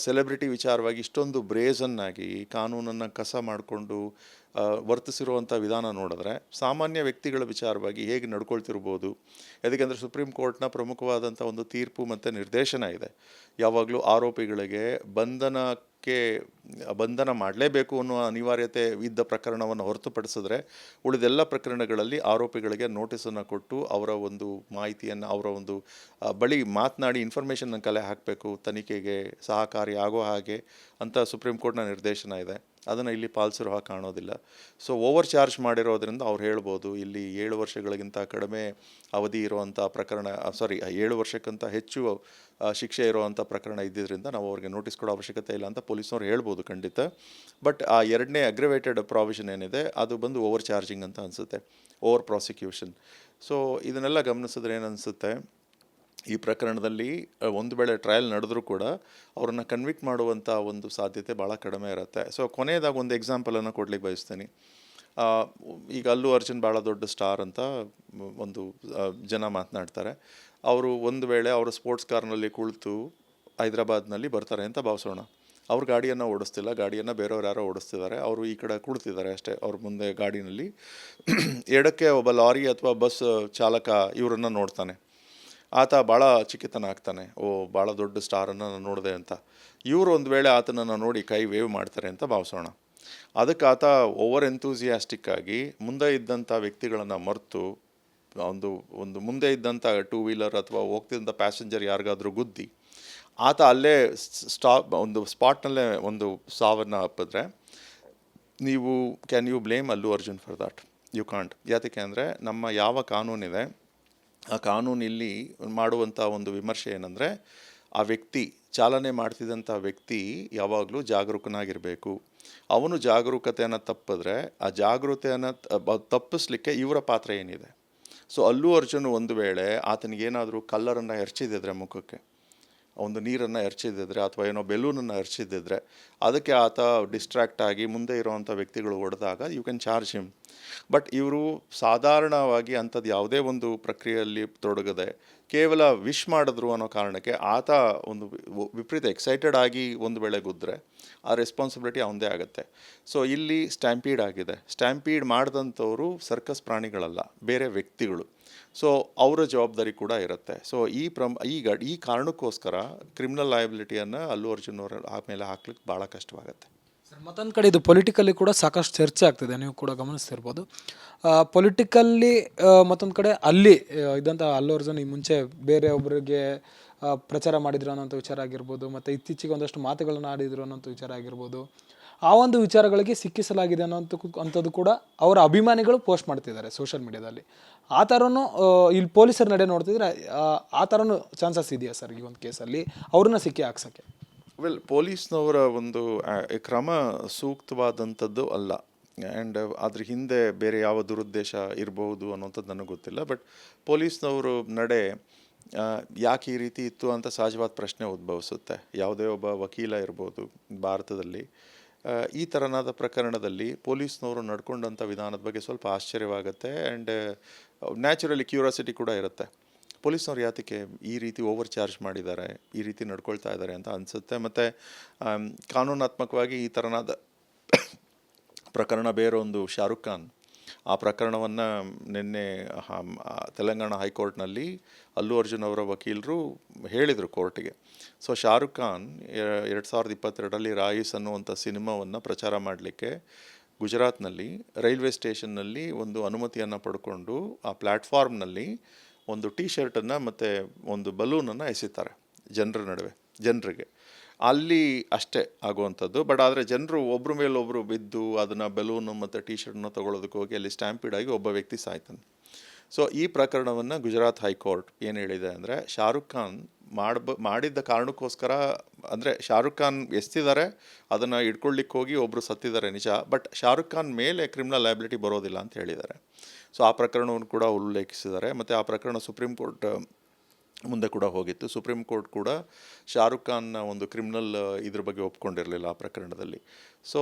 ಸೆಲೆಬ್ರಿಟಿ ವಿಚಾರವಾಗಿ ಇಷ್ಟೊಂದು ಬ್ರೇಜನ್ನಾಗಿ ಕಾನೂನನ್ನು ಕಸ ಮಾಡಿಕೊಂಡು ವರ್ತಿಸಿರುವಂಥ ವಿಧಾನ ನೋಡಿದ್ರೆ ಸಾಮಾನ್ಯ ವ್ಯಕ್ತಿಗಳ ವಿಚಾರವಾಗಿ ಹೇಗೆ ನಡ್ಕೊಳ್ತಿರ್ಬೋದು. ಯಾಕೆಂದರೆ ಸುಪ್ರೀಂ ಕೋರ್ಟ್ನ ಪ್ರಮುಖವಾದಂಥ ಒಂದು ತೀರ್ಪು ಮತ್ತು ನಿರ್ದೇಶನ ಇದೆ, ಯಾವಾಗಲೂ ಆರೋಪಿಗಳಿಗೆ ಬಂಧನ ಮಾಡಲೇಬೇಕು ಅನ್ನುವ ಅನಿವಾರ್ಯತೆ ಇದ್ದ ಪ್ರಕರಣವನ್ನು ಹೊರತುಪಡಿಸಿದ್ರೆ ಉಳಿದೆಲ್ಲ ಪ್ರಕರಣಗಳಲ್ಲಿ ಆರೋಪಿಗಳಿಗೆ ನೋಟಿಸನ್ನು ಕೊಟ್ಟು ಅವರ ಒಂದು ಮಾಹಿತಿಯನ್ನು ಅವರ ಒಂದು ಬಳಿ ಮಾತನಾಡಿ ಇನ್ಫಾರ್ಮೇಷನ್ನ ಕಲೆ ಹಾಕಬೇಕು, ತನಿಖೆಗೆ ಸಹಕಾರಿ ಆಗೋ ಹಾಗೆ ಅಂತ ಸುಪ್ರೀಂ ಕೋರ್ಟ್ನ ನಿರ್ದೇಶನ ಇದೆ. ಅದನ್ನು ಇಲ್ಲಿ ಪಾಲಿಸಿರೋ ಹಾಗೆ ಕಾಣೋದಿಲ್ಲ. ಸೊ ಓವರ್ ಚಾರ್ಜ್ ಮಾಡಿರೋದ್ರಿಂದ ಅವ್ರು ಹೇಳ್ಬೋದು ಇಲ್ಲಿ 7 ವರ್ಷಗಳಿಗಿಂತ ಕಡಿಮೆ ಅವಧಿ ಇರುವಂಥ ಪ್ರಕರಣ, 7 ವರ್ಷಕ್ಕಿಂತ ಹೆಚ್ಚು ಶಿಕ್ಷೆ ಇರುವಂಥ ಪ್ರಕರಣ ಇದ್ದಿದ್ದರಿಂದ ನಾವು ಅವ್ರಿಗೆ ನೋಟಿಸ್ ಕೊಡೋ ಅವಶ್ಯಕತೆ ಇಲ್ಲ ಅಂತ ಪೊಲೀಸ್ನವ್ರು ಹೇಳ್ಬೋದು ಖಂಡಿತ. ಬಟ್ ಆ ಎರಡನೇ ಅಗ್ರಿವೇಟೆಡ್ ಪ್ರಾವಿಷನ್ ಏನಿದೆ ಅದು ಬಂದು ಓವರ್ ಚಾರ್ಜಿಂಗ್ ಅಂತ ಅನಿಸುತ್ತೆ, ಓವರ್ ಪ್ರಾಸಿಕ್ಯೂಷನ್. ಸೊ ಇದನ್ನೆಲ್ಲ ಗಮನಿಸಿದ್ರೆ ಏನು ಅನಿಸುತ್ತೆ, ಈ ಪ್ರಕರಣದಲ್ಲಿ ಒಂದು ವೇಳೆ ಟ್ರಯಲ್ ನಡೆದರೂ ಕೂಡ ಅವ್ರನ್ನ ಕನ್ವಿಕ್ಟ್ ಮಾಡುವಂಥ ಒಂದು ಸಾಧ್ಯತೆ ಭಾಳ ಕಡಿಮೆ ಇರುತ್ತೆ. ಸೊ ಕೊನೆಯದಾಗಿ ಒಂದು ಎಕ್ಸಾಂಪಲನ್ನು ಕೊಡ್ಲಿಕ್ಕೆ ಬಯಸ್ತೀನಿ. ಈಗ ಅಲ್ಲು ಅರ್ಜುನ್ ಭಾಳ ದೊಡ್ಡ ಸ್ಟಾರ್ ಅಂತ ಒಂದು ಜನ ಮಾತನಾಡ್ತಾರೆ. ಅವರು ಒಂದು ವೇಳೆ ಅವರು ಸ್ಪೋರ್ಟ್ಸ್ ಕಾರ್ನಲ್ಲಿ ಕುಳಿತು ಹೈದರಾಬಾದ್ನಲ್ಲಿ ಬರ್ತಾರೆ ಅಂತ ಭಾವಿಸೋಣ. ಅವ್ರ ಗಾಡಿಯನ್ನು ಓಡಿಸ್ತಿಲ್ಲ, ಗಾಡಿಯನ್ನು ಬೇರೆಯವ್ರು ಯಾರೋ ಓಡಿಸ್ತಿದ್ದಾರೆ, ಅವರು ಈ ಕಡೆ ಕುಳಿತಿದ್ದಾರೆ ಅಷ್ಟೇ. ಅವ್ರ ಮುಂದೆ ಗಾಡಿನಲ್ಲಿ ಎಡಕ್ಕೆ ಒಬ್ಬ ಲಾರಿ ಅಥವಾ ಬಸ್ ಚಾಲಕ ಇವರನ್ನು ನೋಡ್ತಾನೆ. ಆತ ಭಾಳ ಚಿಕ್ಕಿತನ ಆಗ್ತಾನೆ, ಭಾಳ ದೊಡ್ಡ ಸ್ಟಾರನ್ನು ನಾನು ನೋಡಿದೆ ಅಂತ. ಇವರು ಒಂದು ವೇಳೆ ಆತನನ್ನು ನೋಡಿ ಕೈ ವೇವ್ ಮಾಡ್ತಾರೆ ಅಂತ ಭಾವಿಸೋಣ. ಅದಕ್ಕೆ ಆತ ಓವರ್ ಎಂತೂಸಿಯಾಸ್ಟಿಕ್ ಆಗಿ ಮುಂದೆ ಇದ್ದಂಥ ವ್ಯಕ್ತಿಗಳನ್ನು ಮರೆತು ಒಂದು ಮುಂದೆ ಇದ್ದಂಥ 2 ವೀಲರ್ ಅಥವಾ ಹೋಗ್ತಿದ್ದಂಥ ಪ್ಯಾಸೆಂಜರ್ ಯಾರಿಗಾದರೂ ಗುದ್ದಿ ಆತ ಅಲ್ಲೇ ಒಂದು ಸ್ಪಾಟ್ನಲ್ಲೇ ಒಂದು ಸಾವನ್ನು ಅಪ್ಪಿದ್ರೆ can you blame Allu Arjun for that? You can't. ಯಾತಕ್ಕೆ ಅಂದರೆ ನಮ್ಮ ಯಾವ ಕಾನೂನಿದೆ ಆ ಕಾನೂನು ಇಲ್ಲಿ ಮಾಡುವಂಥ ಒಂದು ವಿಮರ್ಶೆ ಏನಂದರೆ, ಆ ವ್ಯಕ್ತಿ ಚಾಲನೆ ಮಾಡ್ತಿದ್ದಂಥ ವ್ಯಕ್ತಿ ಯಾವಾಗಲೂ ಜಾಗರೂಕನಾಗಿರಬೇಕು. ಅವನು ಜಾಗರೂಕತೆಯನ್ನು ತಪ್ಪಿದ್ರೆ ಆ ಜಾಗೃತೆಯನ್ನು ತಪ್ಪಿಸ್ಲಿಕ್ಕೆ ಇವರ ಪಾತ್ರ ಏನಿದೆ? ಸೊ ಅಲ್ಲು ಅರ್ಜುನ್ ಒಂದು ವೇಳೆ ಆತನಿಗೇನಾದರೂ ಕಲ್ಲರನ್ನು ಎರಚಿದಿದ್ರೆ, ಮುಖಕ್ಕೆ ಒಂದು ನೀರನ್ನು ಎರಚಿದಿದ್ರೆ ಅಥವಾ ಏನೋ ಬೆಲೂನನ್ನು ಎರಚಿದಿದ್ರೆ ಅದಕ್ಕೆ ಆತ ಡಿಸ್ಟ್ರ್ಯಾಕ್ಟ್ ಆಗಿ ಮುಂದೆ ಇರೋವಂಥ ವ್ಯಕ್ತಿಗಳು ಹೊಡೆದಾಗ you can charge him. But ಇವರು ಸಾಧಾರಣವಾಗಿ ಅಂಥದ್ದು ಯಾವುದೇ ಒಂದು ಪ್ರಕ್ರಿಯೆಯಲ್ಲಿ ತೊಡಗದೆ ಕೇವಲ ವಿಶ್ ಮಾಡಿದ್ರು ಅನ್ನೋ ಕಾರಣಕ್ಕೆ ಆತ ಒಂದು ವಿಪರೀತ ಎಕ್ಸೈಟೆಡ್ ಆಗಿ ಒಂದು ವೇಳೆ ಗುದ್ದರೆ ಆ ರೆಸ್ಪಾನ್ಸಿಬಿಲಿಟಿ ಅವನದೇ ಆಗುತ್ತೆ. ಸೊ ಇಲ್ಲಿ ಸ್ಟ್ಯಾಂಪೀಡ್ ಆಗಿದೆ. ಸ್ಟ್ಯಾಂಪೀಡ್ ಮಾಡಿದಂಥವರು ಸರ್ಕಸ್ ಪ್ರಾಣಿಗಳಲ್ಲ, ಬೇರೆ ವ್ಯಕ್ತಿಗಳು. ಸೊ ಅವರ ಜವಾಬ್ದಾರಿ ಕೂಡ ಇರುತ್ತೆ. ಸೊ ಈ ಕಾರಣಕ್ಕೋಸ್ಕರ ಕ್ರಿಮಿನಲ್ ಲಯಬಿಲಿಟಿಯನ್ನು ಅಲ್ಲು ಅರ್ಜುನ್ ಅವರ ಮೇಲೆ ಹಾಕ್ಲಿಕ್ಕೆ ಭಾಳ ಕಷ್ಟವಾಗುತ್ತೆ. ಸರ್ ಮತ್ತೊಂದು ಕಡೆ ಇದು ಪೊಲಿಟಿಕಲಿ ಕೂಡ ಸಾಕಷ್ಟು ಚರ್ಚೆ ಆಗ್ತಿದೆ, ನೀವು ಕೂಡ ಗಮನಿಸ್ತಿರ್ಬೋದು. ಪೊಲಿಟಿಕಲ್ಲಿ ಮತ್ತೊಂದು ಕಡೆ ಅಲ್ಲಿ ಇದ್ದಂಥ ಅಲ್ಲು ಅರ್ಜುನ್ ಈ ಮುಂಚೆ ಬೇರೆ ಒಬ್ಬರಿಗೆ ಪ್ರಚಾರ ಮಾಡಿದ್ರು ಅನ್ನೋಂಥ ವಿಚಾರ ಆಗಿರ್ಬೋದು, ಮತ್ತು ಇತ್ತೀಚೆಗೆ ಒಂದಷ್ಟು ಮಾತುಗಳನ್ನ ಆಡಿದ್ರು ಅನ್ನೋಂಥ ವಿಚಾರ ಆಗಿರ್ಬೋದು. ಆ ಒಂದು ವಿಚಾರಗಳಿಗೆ ಸಿಕ್ಕಿಸಲಾಗಿದೆ ಅಂಥದ್ದು ಕೂಡ ಅವರ ಅಭಿಮಾನಿಗಳು ಪೋಸ್ಟ್ ಮಾಡ್ತಿದ್ದಾರೆ ಸೋಷಿಯಲ್ ಮೀಡಿಯಾದಲ್ಲಿ. ಆ ಥರನೂ ಇಲ್ಲಿ ಪೊಲೀಸರ ನಡೆ ನೋಡ್ತಿದ್ರೆ ಆ ಥರನೂ ಚಾನ್ಸಸ್ ಇದೆಯಾ ಸರ್ ಈ ಒಂದು ಕೇಸಲ್ಲಿ ಅವ್ರನ್ನ ಸಿಕ್ಕಿ ಹಾಕ್ಸೋಕ್ಕೆ? ವೆಲ್, ಪೊಲೀಸ್ನವರ ಒಂದು ಕ್ರಮ ಸೂಕ್ತವಾದಂಥದ್ದು ಅಲ್ಲ. ಆ್ಯಂಡ್ ಅದ್ರ ಹಿಂದೆ ಬೇರೆ ಯಾವ ದುರುದ್ದೇಶ ಇರಬಹುದು ಅನ್ನೋಂಥದ್ದು ನನಗೆ ಗೊತ್ತಿಲ್ಲ. ಬಟ್ ಪೊಲೀಸ್ನವರು ನಡೆ ಯಾಕೆ ಈ ರೀತಿ ಇತ್ತು ಅಂತ ಸಹಜವಾದ ಪ್ರಶ್ನೆ ಉದ್ಭವಿಸುತ್ತೆ. ಯಾವುದೇ ಒಬ್ಬ ವಕೀಲ ಇರ್ಬೋದು ಭಾರತದಲ್ಲಿ, ಈ ಥರನಾದ ಪ್ರಕರಣದಲ್ಲಿ ಪೊಲೀಸ್ನವರು ನಡ್ಕೊಂಡಂಥ ವಿಧಾನದ ಬಗ್ಗೆ ಸ್ವಲ್ಪ ಆಶ್ಚರ್ಯವಾಗುತ್ತೆ. ಆ್ಯಂಡ್ ನ್ಯಾಚುರಲಿ ಕ್ಯೂರಿಯಾಸಿಟಿ ಕೂಡ ಇರುತ್ತೆ. ಪೊಲೀಸ್ನವ್ರು ಯಾತಕ್ಕೆ ಈ ರೀತಿ ಓವರ್ ಚಾರ್ಜ್ ಮಾಡಿದ್ದಾರೆ, ಈ ರೀತಿ ನಡ್ಕೊಳ್ತಾ ಇದ್ದಾರೆ ಅಂತ ಅನಿಸುತ್ತೆ. ಮತ್ತು ಕಾನೂನಾತ್ಮಕವಾಗಿ ಈ ಥರನಾದ ಪ್ರಕರಣ ಬೇರೊಂದು ಶಾರುಖ್ ಖಾನ್, ಆ ಪ್ರಕರಣವನ್ನು ನಿನ್ನೆ ತೆಲಂಗಾಣ ಹೈಕೋರ್ಟ್ನಲ್ಲಿ ಅಲ್ಲು ಅರ್ಜುನ್ ಅವರ ವಕೀಲರು ಹೇಳಿದರು ಕೋರ್ಟಿಗೆ. ಸೊ ಶಾರುಖ್ ಖಾನ್ 2022ರಲ್ಲಿ ರಾಯಿಸ್ ಅನ್ನುವಂಥ ಸಿನಿಮಾವನ್ನು ಪ್ರಚಾರ ಮಾಡಲಿಕ್ಕೆ ಗುಜರಾತ್ನಲ್ಲಿ ರೈಲ್ವೆ ಸ್ಟೇಷನ್ನಲ್ಲಿ ಒಂದು ಅನುಮತಿಯನ್ನು ಪಡ್ಕೊಂಡು ಆ ಪ್ಲ್ಯಾಟ್ಫಾರ್ಮ್ನಲ್ಲಿ ಒಂದು ಟೀ ಶರ್ಟನ್ನು ಮತ್ತು ಒಂದು ಬಲೂನನ್ನು ಎಸಿತಾರೆ ಜನರಿಗೆ. ಅಲ್ಲಿ ಅಷ್ಟೇ ಆಗುವಂಥದ್ದು. ಬಟ್ ಆದರೆ ಜನರು ಒಬ್ಬರ ಮೇಲೊಬ್ಬರು ಬಿದ್ದು ಅದನ್ನು ಬೆಲೂನು ಮತ್ತು ಟೀ ಶರ್ಟನ್ನು ತೊಗೊಳೋದಕ್ಕೆ ಹೋಗಿ ಅಲ್ಲಿ ಸ್ಟ್ಯಾಂಪಿಡ್ ಆಗಿ ಒಬ್ಬ ವ್ಯಕ್ತಿ ಸಾಯ್ತಾನೆ. ಸೊ ಈ ಪ್ರಕರಣವನ್ನು ಗುಜರಾತ್ ಹೈಕೋರ್ಟ್ ಏನು ಹೇಳಿದೆ ಅಂದರೆ, ಶಾರುಖ್ ಖಾನ್ ಮಾಡಿದ್ದ ಕಾರಣಕ್ಕೋಸ್ಕರ, ಅಂದರೆ ಶಾರುಖ್ ಖಾನ್ ಎಸ್ತಿದ್ದಾರೆ, ಅದನ್ನು ಇಟ್ಕೊಳ್ಳಿಕ್ಕೆ ಹೋಗಿ ಒಬ್ಬರು ಸತ್ತಿದ್ದಾರೆ ನಿಜ, ಬಟ್ ಶಾರುಖ್ ಖಾನ್ ಮೇಲೆ ಕ್ರಿಮಿನಲ್ ಲಯಬಿಲಿಟಿ ಬರೋದಿಲ್ಲ ಅಂತ ಹೇಳಿದ್ದಾರೆ. ಸೊ ಆ ಪ್ರಕರಣವನ್ನು ಕೂಡ ಉಲ್ಲೇಖಿಸಿದ್ದಾರೆ. ಮತ್ತು ಆ ಪ್ರಕರಣ ಸುಪ್ರೀಂ ಕೋರ್ಟ್ ಮುಂದೆ ಕೂಡ ಹೋಗಿತ್ತು. ಸುಪ್ರೀಂ ಕೋರ್ಟ್ ಕೂಡ ಶಾರುಖ್ ಖಾನ್ನ ಒಂದು ಕ್ರಿಮಿನಲ್ ಇದ್ರ ಬಗ್ಗೆ ಒಪ್ಕೊಂಡಿರಲಿಲ್ಲ ಆ ಪ್ರಕರಣದಲ್ಲಿ. ಸೊ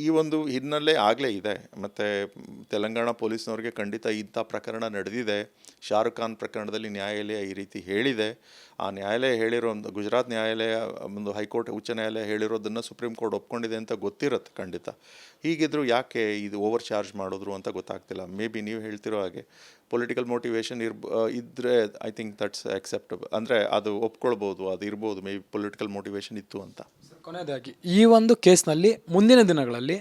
ಈ ಒಂದು ಹಿನ್ನೆಲೆ ಆಗಲೇ ಇದೆ. ಮತ್ತು ತೆಲಂಗಾಣ ಪೊಲೀಸ್ನವ್ರಿಗೆ ಖಂಡಿತ ಇಂಥ ಪ್ರಕರಣ ನಡೆದಿದೆ, ಶಾರುಖ್ ಖಾನ್ ಪ್ರಕರಣದಲ್ಲಿ ನ್ಯಾಯಾಲಯ ಈ ರೀತಿ ಹೇಳಿದೆ. ಆ ನ್ಯಾಯಾಲಯ ಹೇಳಿರೋ ಒಂದು ಗುಜರಾತ್ ನ್ಯಾಯಾಲಯ, ಒಂದು ಹೈಕೋರ್ಟ್, ಉಚ್ಚ ನ್ಯಾಯಾಲಯ ಹೇಳಿರೋದನ್ನು ಸುಪ್ರೀಂ ಕೋರ್ಟ್ ಒಪ್ಕೊಂಡಿದೆ ಅಂತ ಗೊತ್ತಿರುತ್ತೆ ಖಂಡಿತ. ಹೀಗಿದ್ದರೂ ಯಾಕೆ ಇದು ಓವರ್ ಚಾರ್ಜ್ ಮಾಡಿದ್ರು ಅಂತ ಗೊತ್ತಾಗ್ತಿಲ್ಲ. ಮೇ ಬಿ ನೀವು ಹೇಳ್ತಿರೋ ಹಾಗೆ ಪೊಲಿಟಿಕಲ್ ಮೋಟಿವೇಶನ್ ಇದ್ದರೆ ಐ ಥಿಂಕ್ ದಟ್ಸ್ ಅಕ್ಸೆಪ್ಟಬಲ್, ಅಂದರೆ ಅದು ಒಪ್ಕೊಳ್ಬೋದು, ಅದು ಇರ್ಬೋದು, ಮೇ ಬಿ ಪೊಲಿಟಿಕಲ್ ಮೋಟಿವೇಶನ್ ಇತ್ತು ಅಂತ. ಕೊನೆಯದಾಗಿ ಈ ಒಂದು ಕೇಸ್ನಲ್ಲಿ ಮುಂದಿನ ದಿನಗಳಲ್ಲಿ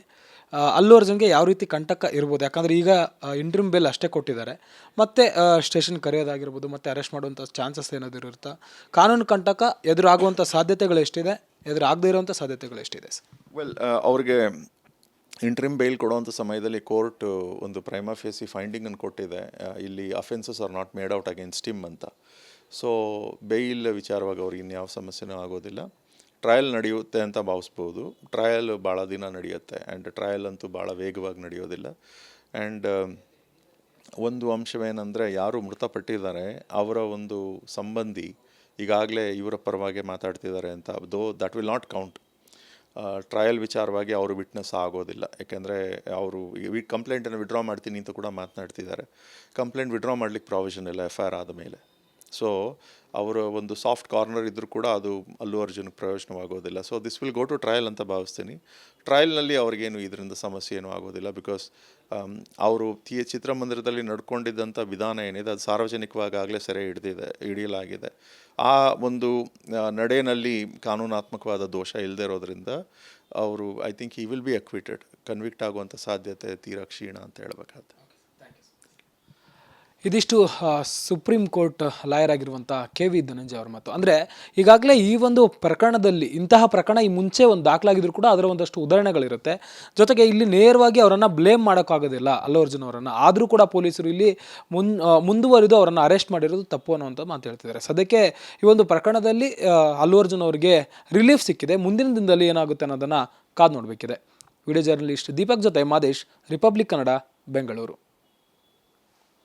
ಅಲ್ಲು ಅರ್ಜುನ್ಗೆ ಯಾವ ರೀತಿ ಕಂಟಕ ಇರ್ಬೋದು? ಯಾಕಂದರೆ ಈಗ ಇಂಟ್ರಿಮ್ ಬೇಲ್ ಅಷ್ಟೇ ಕೊಟ್ಟಿದ್ದಾರೆ, ಮತ್ತು ಸ್ಟೇಷನ್ ಕರೆಯೋದಾಗಿರ್ಬೋದು, ಮತ್ತು ಅರೆಸ್ಟ್ ಮಾಡುವಂಥ ಚಾನ್ಸಸ್ ಏನಾದರೂ ಇರುತ್ತಾ? ಕಾನೂನು ಕಂಟಕ ಎದುರಾಗುವಂಥ ಸಾಧ್ಯತೆಗಳು ಎಷ್ಟಿದೆ, ಎದುರಾಗದೇ ಇರುವಂಥ ಸಾಧ್ಯತೆಗಳು ಎಷ್ಟಿದೆ ಸರ್? ವೆಲ್, ಅವ್ರಿಗೆ ಇಂಟ್ರಿಮ್ ಬೇಲ್ ಕೊಡುವಂಥ ಸಮಯದಲ್ಲಿ ಕೋರ್ಟ್ ಒಂದು ಪ್ರೈಮಾ ಫೇಸಿ ಫೈಂಡಿಂಗನ್ನು ಕೊಟ್ಟಿದೆ, ಇಲ್ಲಿ offences are not made out against him ಅಂತ. ಸೊ ಬೇಯಿಲ್ ವಿಚಾರವಾಗಿ ಅವ್ರಿಗೆ ಇನ್ಯಾವ ಸಮಸ್ಯೆನೂ ಆಗೋದಿಲ್ಲ. ಟ್ರಯಲ್ ನಡೆಯುತ್ತೆ ಅಂತ ಭಾವಿಸ್ಬೋದು. ಟ್ರಯಲ್ ಭಾಳ ದಿನ ನಡೆಯುತ್ತೆ, ಆ್ಯಂಡ್ ಟ್ರಯಲ್ ಅಂತೂ ಭಾಳ ವೇಗವಾಗಿ ನಡೆಯೋದಿಲ್ಲ. ಆ್ಯಂಡ್ ಒಂದು ಅಂಶವೇನೆಂದರೆ, ಯಾರು ಮೃತಪಟ್ಟಿದ್ದಾರೆ ಅವರ ಒಂದು ಸಂಬಂಧಿ ಈಗಾಗಲೇ ಇವರ ಪರವಾಗಿ ಮಾತಾಡ್ತಿದ್ದಾರೆ ಅಂತ. That will not count. Trial ವಿಚಾರವಾಗಿ ಅವರು ವಿಟ್ನೆಸ್ ಆಗೋದಿಲ್ಲ. ಯಾಕೆಂದರೆ ಅವರು ಕಂಪ್ಲೇಂಟನ್ನು ವಿಡ್ರಾ ಮಾಡ್ತೀನಿ ಅಂತ ಕೂಡ ಮಾತನಾಡ್ತಿದ್ದಾರೆ. ಕಂಪ್ಲೇಂಟ್ ವಿಡ್ರಾ ಮಾಡಲಿಕ್ಕೆ ಪ್ರಾವಿಷನ್ ಇಲ್ಲ FIR ಆದ ಮೇಲೆ. ಸೊ ಅವರ ಒಂದು ಸಾಫ್ಟ್ ಕಾರ್ನರ್ ಇದ್ದರೂ ಕೂಡ ಅದು ಅಲ್ಲು ಅರ್ಜುನ್ಗೆ ಪ್ರಯೋಜನವಾಗೋದಿಲ್ಲ. So this will go to trial ಅಂತ ಭಾವಿಸ್ತೀನಿ. ಟ್ರಯಲ್ನಲ್ಲಿ ಅವ್ರಿಗೇನು ಇದರಿಂದ ಸಮಸ್ಯೆ ಏನೂ ಆಗೋದಿಲ್ಲ. ಬಿಕಾಸ್ ಅವರು ಚಿತ್ರಮಂದಿರದಲ್ಲಿ ನಡ್ಕೊಂಡಿದ್ದಂಥ ವಿಧಾನ ಏನಿದೆ ಅದು ಸಾರ್ವಜನಿಕವಾಗಿ ಆಗಲೇ ಸೆರೆ ಹಿಡಿಯಲಾಗಿದೆ. ಆ ಒಂದು ನಡೆಯಲ್ಲಿ ಕಾನೂನಾತ್ಮಕವಾದ ದೋಷ ಇಲ್ಲದೆ ಇರೋದ್ರಿಂದ ಅವರು I think he will be acquitted. Convict ಆಗುವಂಥ ಸಾಧ್ಯತೆ ತೀರಾ ಕ್ಷೀಣ ಅಂತ ಹೇಳಬೇಕಾಗುತ್ತೆ. ಇದಿಷ್ಟು ಸುಪ್ರೀಂ ಕೋರ್ಟ್ ಲಾಯರ್ ಆಗಿರುವಂಥ KV ಧನಂಜಯ ಅವರ ಮಾತು. ಅಂದರೆ ಈಗಾಗಲೇ ಈ ಒಂದು ಪ್ರಕರಣದಲ್ಲಿ, ಇಂತಹ ಪ್ರಕರಣ ಈ ಮುಂಚೆ ಒಂದು ದಾಖಲಾಗಿದ್ರು ಕೂಡ ಅದರ ಒಂದಷ್ಟು ಉದಾಹರಣೆಗಳಿರುತ್ತೆ. ಜೊತೆಗೆ ಇಲ್ಲಿ ನೇರವಾಗಿ ಅವರನ್ನು ಬ್ಲೇಮ್ ಮಾಡೋಕ್ಕಾಗೋದಿಲ್ಲ ಅಲ್ಲು ಅರ್ಜುನ್ ಅವರನ್ನು. ಆದರೂ ಕೂಡ ಪೊಲೀಸರು ಇಲ್ಲಿ ಮುಂದುವರಿದು ಅವರನ್ನು ಅರೆಸ್ಟ್ ಮಾಡಿರೋದು ತಪ್ಪು ಅನ್ನೋಂಥ ಮಾತು ಹೇಳ್ತಿದ್ದಾರೆ. ಸದ್ಯಕ್ಕೆ ಈ ಒಂದು ಪ್ರಕರಣದಲ್ಲಿ ಅಲ್ಲು ಅರ್ಜುನ್ ಅವರಿಗೆ ರಿಲೀಫ್ ಸಿಕ್ಕಿದೆ. ಮುಂದಿನ ದಿನದಲ್ಲಿ ಏನಾಗುತ್ತೆ ಅನ್ನೋದನ್ನು ಕಾದು ನೋಡಬೇಕಿದೆ. ವಿಡಿಯೋ ಜರ್ನಲಿಸ್ಟ್ ದೀಪಕ್ ಜೊತೆ ಮಾದೇಶ್, ರಿಪಬ್ಲಿಕ್ ಕನ್ನಡ, ಬೆಂಗಳೂರು.